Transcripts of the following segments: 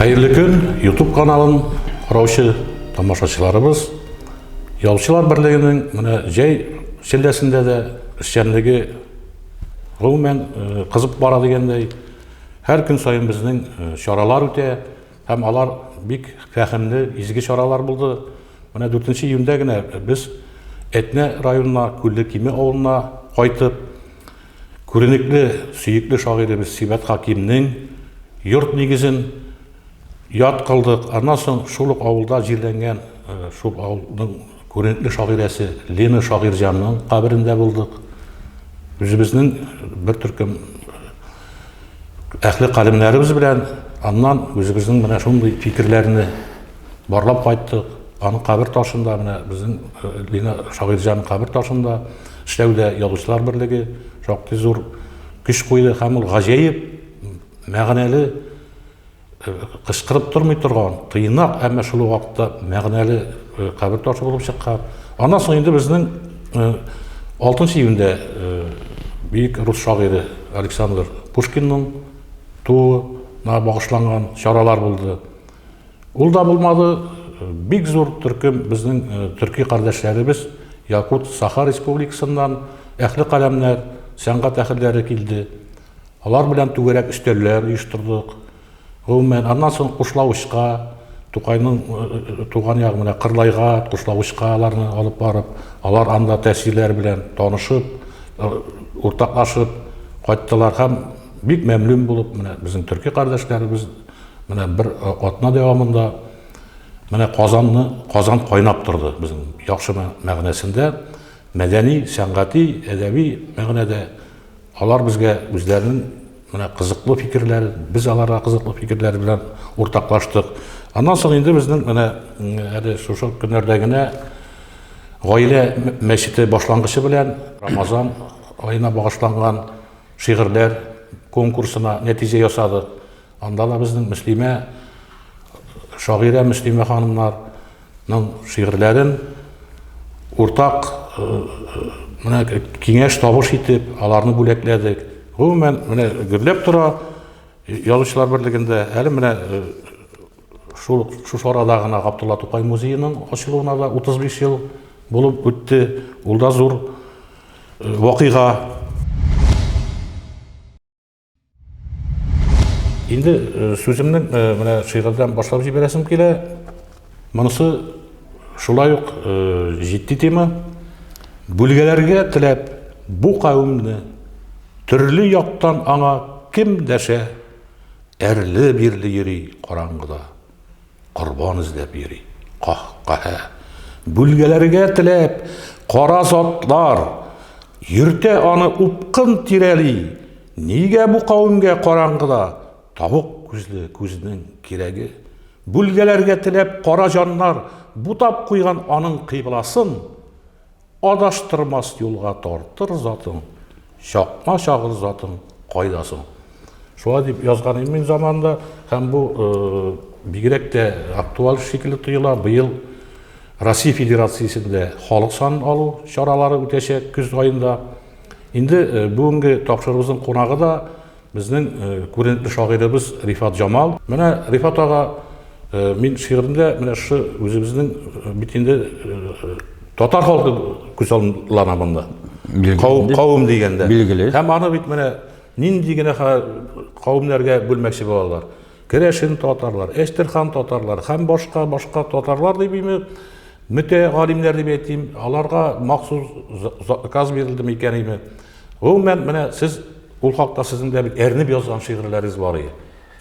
Hayırlı gün YouTube kanalın karauçı tamашачыларыбыз. Ялчылар бірлігінің жай шілдесінде де ішчәнлігі ғылмен қызып бара дегендей, әр күн сайын біздің шаралар өте, һәм алар бик фәһімлі, изгі шаралар болды. 4 июньдә генә біз Этне районына, Күлле Киме авылына кайтып, күренекле, сөйекле шагыйрыбыз Сибат Хакимнең йорт нигезен яд кылдык. Аннан соң шул авылда җирләнгән шул авылның күренекле шагыйрәсе Лена Шагыйрҗанның каберендә булдык. Үзебезнең бер төркем әхле калемнәребез белән аннан үзебезнең менә шундый фикерләрне барлап кайттык. Аның кабер ташында, безнең Лена Шагыйрҗанның кабер ташында эшләүдә язучылар берлеге шактый зур көч куйды һәм ул гаҗәеп, мәгънәле, кычкырып тормый торган, тыйнак, әмма шул вакытта мәгънәле кабер ташы булып чыккан. Аннан соң инде безнең 6 июньдә бик рус шагыйре Александр Пушкинның тууына багышланган чаралар булды. Ул да булмады. Бик зур төркем безнең төрки кардәшләребез Якут Саха Республикасыннан әхле каләмнәр, сәнгать әһелләре килде. Алар белән түгәрәк өстәлләр оештырдык. Гомумән аннан соң Кушлавычка, Тукайның туган ягы менә Кырлайга, Кушлавычка аларны алып барып, алар анда тәсирләр белән танышып, уртаклашып кайттылар һәм бик мәмнүн булып, менә безнең төрки кардәшләребез менә бер атна дәвамында Казан кайнап торды безнең яхшы мәгънәсендә, мәдәни, сәнгати, әдәби мәгънәдә. Алар безгә үзләренең кызыклы фикерләр, без аларга кызыклы фикерләр белән уртаклаштык. Аннан соң инде безнең әле шушы көннәрдә генә гаилә мәчете башлангычы белән Рамазан аена багышланган шигырьләр конкурсына нәтиҗә ясадык. Анда да безнең Мөслимә шагыйрә Мөслимә ханымнарның шигырьләрен уртак киңәш табыш итеп, аларны бүләкләдек. Гомумән гөрләп тора язучылар берлегендә әле шул арада гына Габдулла Тукай музееның ачылуына да 35 ел булып үтте. Ул да зур вакыйга. Инде сүземнең шигырьдән башлап җибәрәсем килә. Монысы шулай ук җитди тема. Бүлгәләргә теләп бу кавемне төрле яктан аңа кем дәшә, әрле-бирле йөри караңгыда, корбан эзләп йөри, каһ-каһә. Бүлгәләргә теләп кара затлар йөртә аны упкын тирәли. Нигә бу кавемгә караңгыда тавык күзле күзнең кирәге? Бүлгәләргә теләп кара җаннар бутап куйган аның кыйбласын, адаштырмас юлга тартыр затың, чакма чагыр затың кайдасың. Шулай дип язган мин заманда һәм бу бигрәк тә актуаль шикелле тоела. Быел Россия Федерациясендә халык санын алу чаралары үтәчәк көз айында. Инде бүгенге тапшырыбызның кунагы да безнең күренекле шагыйрыбыз Рифат Жамал. Менә Рифат ага мин шигырендә менә шу үзебезнең бит инде татар халкы күз алдына монда. Кавым дигәндә. Һәм аны бит менә нинди генә кавымнарга бүлмәкче булалар. Керәшен татарлар, Эштерхан татарлар һәм башка татарлар дип име, мөтә галимнәр дип әйтим, аларга махсус заказ бирелде микән име. Гомумән менә сез ул хакта сезнең дә бит әрнеп язган шигырьләрегез бар иде.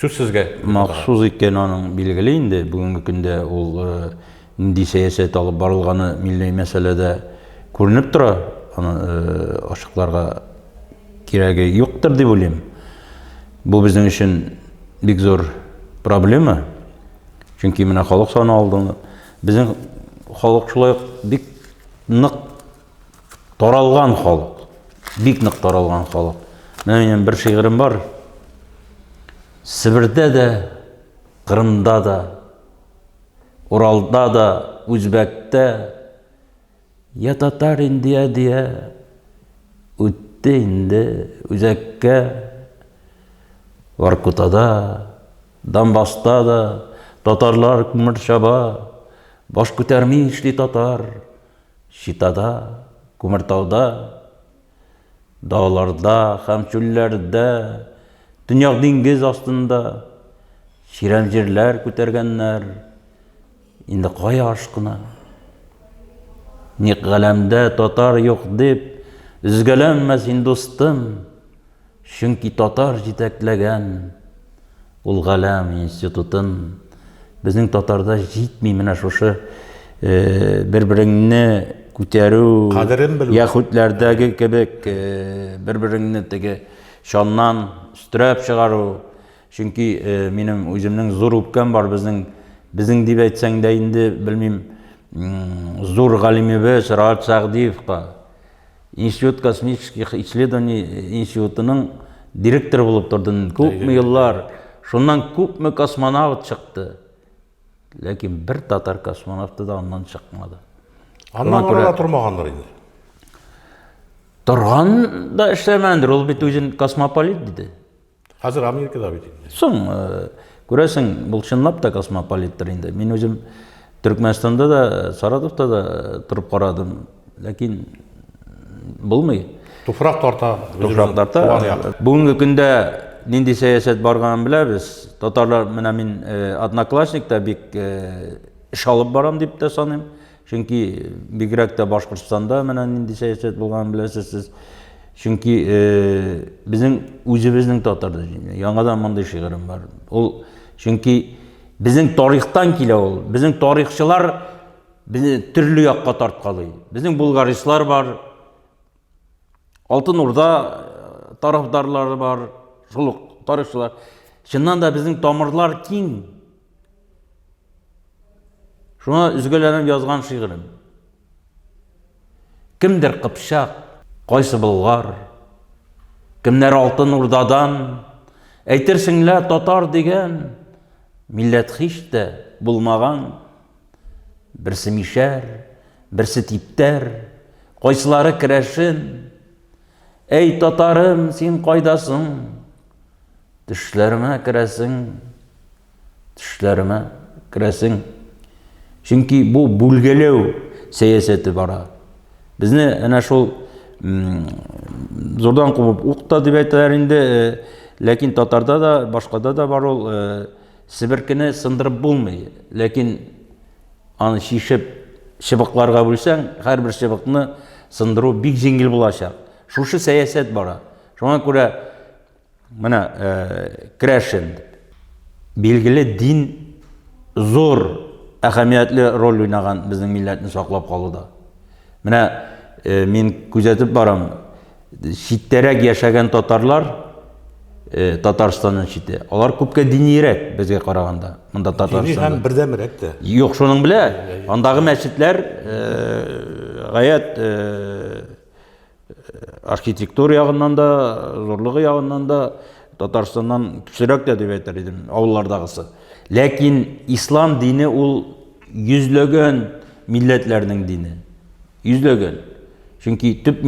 Сүз сезгә. Махсус икән аның билгеле инде. Бүгенге көндә ул нинди сәясәт алып барылганы милли мәсьәләдә күренеп тора. Аны ашыкларга кирәге юктыр дип уйлыйм. Бу безнең өчен бик зур проблема. Чөнки менә халык саны алдында безнең халык шулай бик нык таралган халык. Бик нык таралган халык. Менә бер шигырем бар. Сибирдә дә, Кырымда да, Уралда да, Үзбәктә, я татар инде дия, үтте инде Үзәккә, Воркутада, Донбасста да татарлар күмір шаба, баш көтәрмей ішли татар, Шитада, Күмертауда, дағларда, һәм чүлләрдә, дөньяк диңгез астында, ширәм җирләр күтәргәннәр, инде кая ашкына. Ник галәмдә татар юк дип, üzгәләнмә син дустым, чөнки татар җитәкләгән ул галәм институтын. Безнең татарда җитми менә шушы бер-береңне күтәрү, Кадерен белү. яһүдләрдәге кебек бер-береңне теге шаннан үстерәп чыгару. Чөнки минем үземнең зур үпкәм бар безнең дип әйтсәң дә инде белмим, зур галимебез Раат Сәгъдиевка Институт космических исследований институтының директоры булып торды. Күпме еллар, шуннан күпме космонавт чыкты. Ләкин бер татар космонавты да аннан чыкмады. Аннан арада тормагандыр инде. Торган да эшләмәндер, ул бит үзен космополит диде. Хәзер Америкада бит инде. Соң, күрәсең, бұл чынлап та космополиттер инде. Мин үзем Түркменстанда да, Саратовта да торып карадым, ләкин булмый. Туфрак тарта. Бүгенге көндә нинди сәясәт барганын беләбез. Татарлар, менә мин Одноклассникта бик эш алып барам дип тә саныйм. Чөнки бигрәк тә Башкортстанда менә нинди сәясәт булганын беләсез сез. Чөнки безнең үзебезнең татарда яңадан мондый шигырем бар. Ул чөнки безнең тарихтан килә ул. Безнең тарихчылар безне төрле якка тарткалый. Безнең булгаристлар бар, Алтын Урда тарафдарлары бар, шул тарихчылар. Чыннан да безнең тамырлар киң. Шуңа үзгәләрен язган шигырем. Кемдер Кыпчак, кайсы Болгар, кемнәр Алтын Урдадан, әйтерсеңлә татар дигән милләт һич тә булмаган. Берсе мишәр, берсе типтәр, кайсылары керәшен. Эй татарым, син кайдасың? Төшләремә керәсең, төшләремә керәсең. Чөнки бу бүлгәләү сәясәте бара. Безне әнә шул зордан кубып укта дип әйтәләр инде, ләкин татарда да, башкада да бар ул себеркене сындырып булмый. Ләкин аны шишеп чыбыкларга бүлсәң, һәрбер чыбыкны сындыру бик җиңел булачак. Шушы сәясәт бара. Шуңа күрә менә керәшен билгеле дин зур әһәмиятле роль уйнаган безнең милләтне саклап калуда. Менә мин күзәтеп барам, читтәрәк яшәгән татарлар, Татарстанның чите, алар күпкә динирәк безгә караганда. Монда Татарстанда. Дини һәм бердәмрәк тә. Юк, шуның белә, андагы мәчетләр гаять архитектура ягыннан да, зурлыгы ягыннан да Татарстаннан көчлерәк тә дип әйтер идем, авыллардагысы. Ләкин ислам дине ул йөзләгән милләтләрнең дине. Йөзләгән. Чөнки төп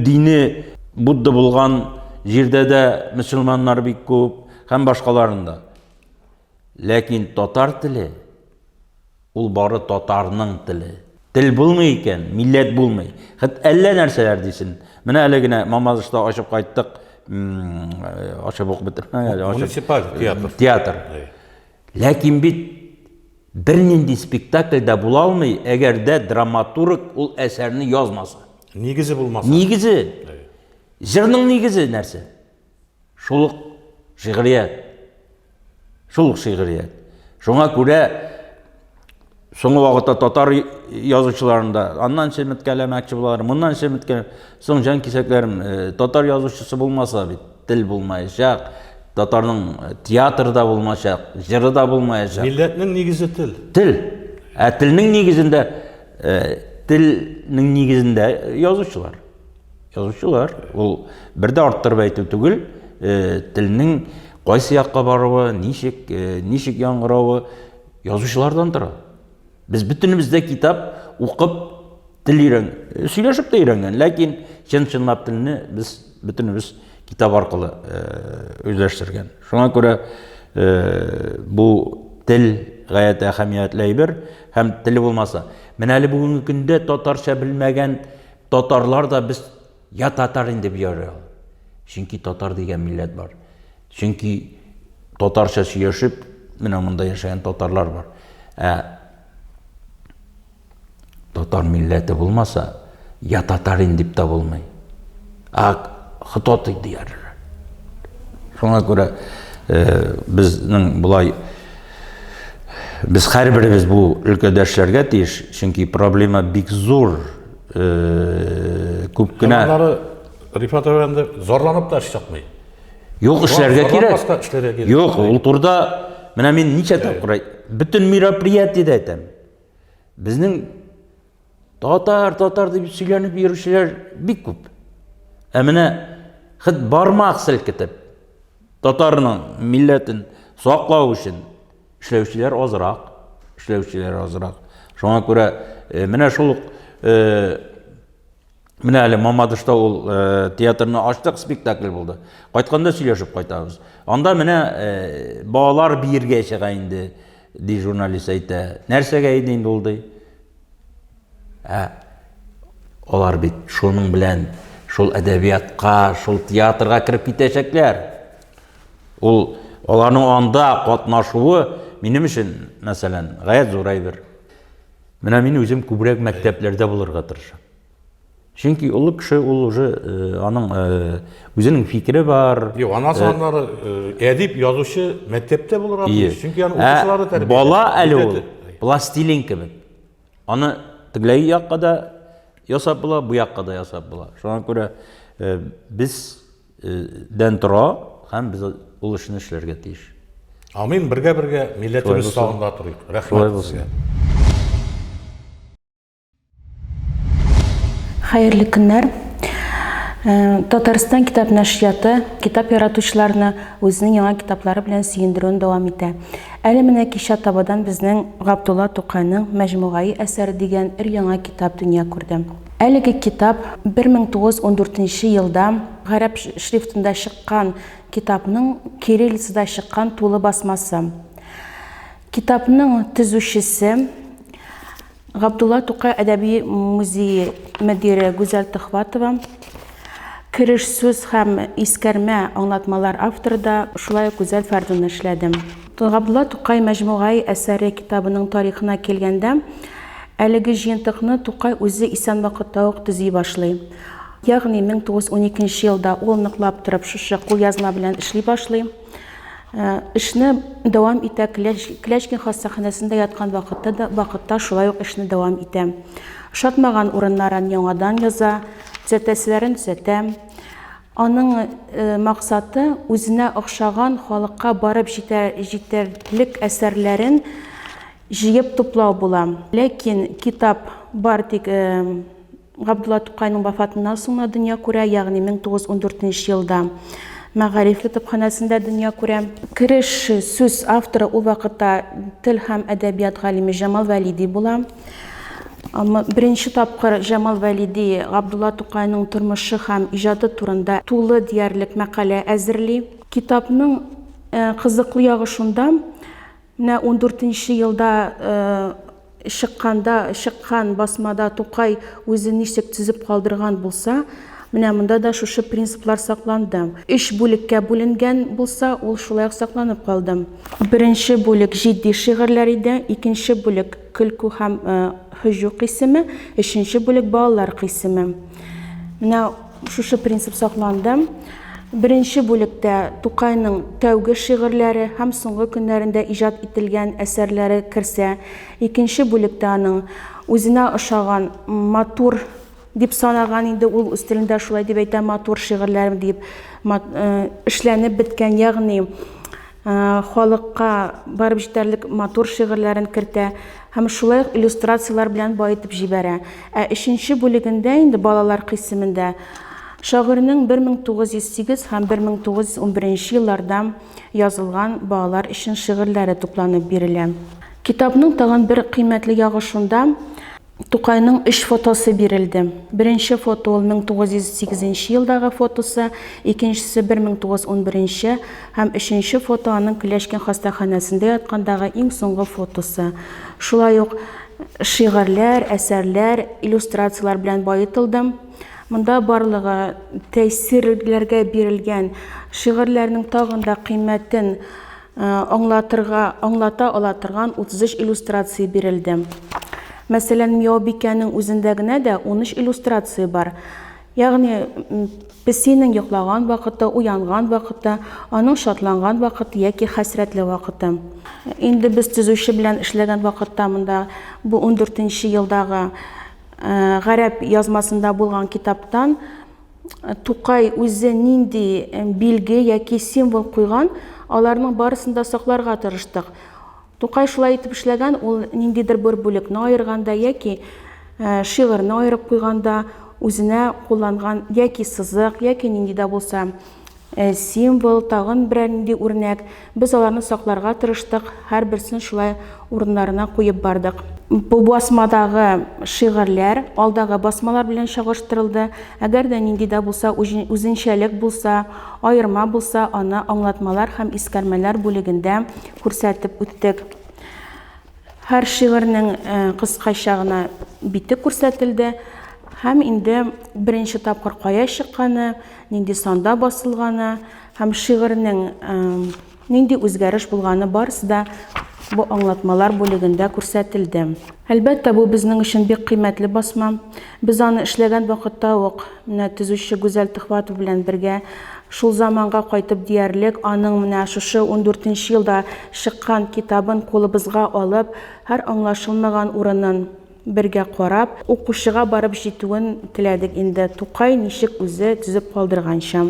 дине Будда булган җирдә дә мөселманнар бик күп, һәм башкаларында. Ләкин татар теле ул бары татарның теле. Тел булмый икән, милләт булмый. Хәт әллә нәрсәләр дисен. Менә әле генә Мамадышта ачып кайттык, ачып ук бетермәгән, Муниципаль театр. Театр. Ләкин бит бернинди спектакльдә була алмый, әгәр дә драматург ул әсәрне язмаса. Нигезе булмаса. Нигезе. Җырның нигезе нәрсә? Шулык шигърият. Шулык шигърият. Шуңа күрә соңгы вакытта татар язучыларында аннан шәмәткәләмәкче булалар, моннан шәмәткәләм. Соң җан кисәкләрем, татар язучысы булмаса бит, тел булмаячак, татарның театрда булмаячак, җыры да булмаячак. Милләтнең нигезе тел. Тел. Телнең нигезендә язучылар. Язучылар. Ул бердә арттырып әйтү түгел, телнең кайсы якка баруы, ничек яңгыравы язучылардан тора. Без бөтенебездә китап укып тел сөйләшеп тә өйрәнгән, ләкин чынлап телне без бөтенебез китап аркылы үзләштергән. Шуңа күрә бу тел гаять әһәмиятле әйбер һәм теле булмаса. Менә әле бүгенге көндә татарча белмәгән татарлар да без я татар инде бирәләр. Чөнки татар дигән милләт бар. Чөнки татарча сөйләшеп, менә монда яшәгән татарлар бар. Татар милләте булмаса, я татарин дип тә булмый. Хытоты диярләр. Шуңа күрә безнең булай без һәрберебез бу өлкәдәшләргә тиеш, чөнки проблема бик зур. Күп кенә Рифат әфәнде зарланып та эш чыкмый. Юк, эшләргә кирәк. Юк, ул турда менә мин ничә тапкыр бөтен мероприятиедә әйтәм. Безнең татар дип сөйләнеп йөрүчеләр бик күп. Менә хит бармак селкетеп татарның милләтен саклау өчен эшләүчеләр азрак. Шуңа күрә менә шул менә әле Мамадышта ул театрны ачтык, спектакль булды. Кайтканда сөйләшеп кайтабыз. Анда менә балалар биергә чыга инде, ди журналист әйтә. Нәрсәгә иде инде ул ди? Алар бит шуның белән шул әдәбиятка, шул театрга кирип китәчәкләр. Ул аларның анда катнашуы минем өчен, мәсәлән, гаять зур әйбер. Менә мин үзем күбрәк мәктәпләрдә булырга тырышам. Чөнки ул кеше ул уже аның үзенең фикере бар. Юк, аннары әдип язучы мәктәптә булырга тиеш. Чөнки аның укучылары тәрбия. Бала әле ул пластилин кебек. Аны тегеләй якка да ясап була, бу якка да ясап була. Шуңа күрә бездән тора һәм без ул эшне эшләргә тиеш. Амин, бергә милләтебез сагында турыйк. Рәхмәт. Хәерле көннәр. Татарстан китап нәшрияты китап яратучыларны үзенең яңа китаплары белән сөендерүен дәвам итә. Әле менә кичә табадан безнең Габдулла Тукайның Мәҗмугай әсәре дигән яңа китап дөнья күрде. Әлеге китап 1914 елда гарәп шрифтында чыккан китапның кириллицада чыккан тулы басмасы. Китапның төзүчесе Габдулла Тукай әдәби музее мөдире Гүзәл Төхватова, кириш сүз һәм искәрмә аңлатмалар авторы да шулай Гүзәл Фәрдун эшләде. Габдулла Тукай Мәҗмугай әсәре китабының тарихына килгәндә, әлеге җыентыкны Тукай үзе исән вакытта ук төзи башлый. Ягъни 1912 елда ул ныклап торып шушы кулъязма белән эшли башлый. Эшне дәвам итә, Клячкин хастаханәсендә яткан вакытта шулай ук эшне дәвам итә. Шатмаган урыннарын яңадан яза, төзәтәселәрен төзәтә. Аның максаты үзенә охшаган халыкка барып җитәрлек әсәрләрен җыеп туплау була. Ләкин китап бар тик Габдулла Тукайның вафатыннан соң дөнья күрә, ягъни 1914 елда Мәгариф китапханәсендә дөнья күрә. Кириш сүз авторы ул вакытта тел һәм әдәбият галиме Җамал Вәлиди була. Беренче тапкыр Җамал Вәлиди Габдулла Тукайның тормышы һәм иҗаты турында тулы диярлек мәкалә әзерли. Китапның кызыклы ягы шунда, менә 14 елда чыккан басмада Тукай үзе ничек төзеп калдырган булса, менә монда да шушы принциплар сакланды. 3 бүлеккә бүленгән булса, ул шулай ук сакланып калды. Беренче бүлек җитди шигырьләр иде, икенче бүлек көлку һәм һөҗү кысымы, өченче бүлек балалар кысымы. Менә шушы принцип сакланды. Беренче бүлектә Тукайның тәүге шигырьләре һәм соңгы көннәрендә иҗат ителгән әсәрләре керсә, икенче бүлектә аның үзенә ошаган матур дип санаган инде ул үстелендә шулай дип әйтә, матур шигырьләр дип эшләнеп беткән, ягъни халыкка барып җитәрлек матур шигырьләрен кертә һәм шулай иллюстрациялар белән баетып җибәрә. Өченче бүлегендә инде балалар кысымында шагыйрьнең 1908 һәм 1911 елларда язылган балалар өчен шигырьләре тупланып бирелә. Китапның тагын бер кыйммәтле ягы шунда, Тукайның 3 фотосы бирелде. Беренче фото ул 1908 елдагы фотосы, икенчесе 1911 һәм өченче фото аның Клешкин хастаханәсендә яткандагы иң соңгы фотосы. Шулай ук шигырьләр, әсәрләр, иллюстрациялар белән байытылды. Монда барлыгы тәэсирләргә бирелгән шигырьләрнең тагын да кыйммәтен аңлата ала торган 33 иллюстрация бирелде. Мәсәлән, Мияубикәнең үзендә генә дә 13 иллюстрация бар. Ягъни песинең йоклаган вакыты, уянган вакыты, аның шатланган вакыты яки хәсрәтле вакыты. Инде без төзүче белән эшләгән вакытта монда бу 14нче елдагы гарәп язмасында булган китаптан Тукай үзе нинди билге яки символ куйган, аларның барысын да сакларга тырыштык. Тукай шулай итеп эшләгән, ул ниндидер бер бүлекне аерганда яки шигырьне аерып куйганда үзенә кулланган яки сызык, яки нинди дә булса символ, тагын берәр нинди үрнәк, без аларны сакларга тырыштык, һәрберсен шулай урыннарына куеп бардык. Бу басмадагы шигырьләр алдагы басмалар белән чагыштырылды. Әгәр дә нинди дә булса үзенчәлек булса, аерма булса, аны аңлатмалар һәм искәрмәләр бүлегендә күрсәтеп үттек. Һәр шигырьнең кыскача гына бите күрсәтелде һәм инде беренче тапкыр кая чыкканы, нинди санда басылганы һәм шигырьнең нинди үзгәреш булганы барысы да бу аңлатмалар бүлегендә күрсәтелде. Әлбәттә, бу безнең өчен бик кыйммәтле басма. Без аны эшләгән вакытта ук менә төзүче Гүзәл Төхватов белән бергә шул заманга кайтып диярлек, аның менә шушы 14нче елда чыккан китабын кулыбызга алып, һәр аңлашылмаган урынын бергә карап, укучыга барып җитүен теләдек инде. Тукай ничек үзе төзеп калдырганча.